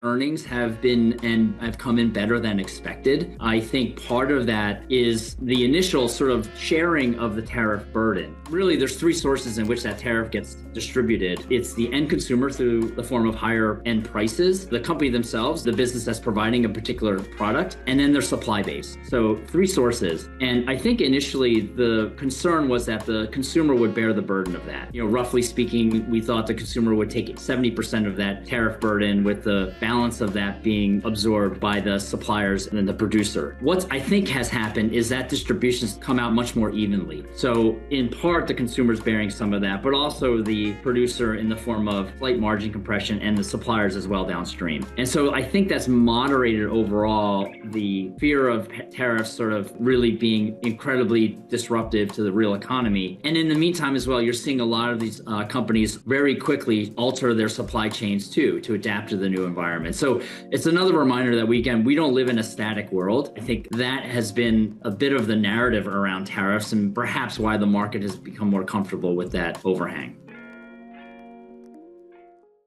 Earnings have been and have come in better than expected. I think part of that is the initial sort of sharing of the tariff burden. Really, there's three sources in which that tariff gets distributed. It's the end consumer through the form of higher end prices, the company themselves, the business that's providing a particular product, and then their supply base. So three sources. And I think initially the concern was that the consumer would bear the burden of that. Roughly speaking, we thought the consumer would take 70% of that tariff burden, with the balance of that being absorbed by the suppliers and then the producer. What I think has happened is that distribution's come out much more evenly. So in part, the consumer's bearing some of that, but also the producer in the form of slight margin compression, and the suppliers as well downstream. And so I think that's moderated overall the fear of tariffs sort of really being incredibly disruptive to the real economy. And in the meantime as well, you're seeing a lot of these companies very quickly alter their supply chains too, to adapt to the new environment. So it's another reminder that we don't live in a static world. I think that has been a bit of the narrative around tariffs, and perhaps why the market has become more comfortable with that overhang.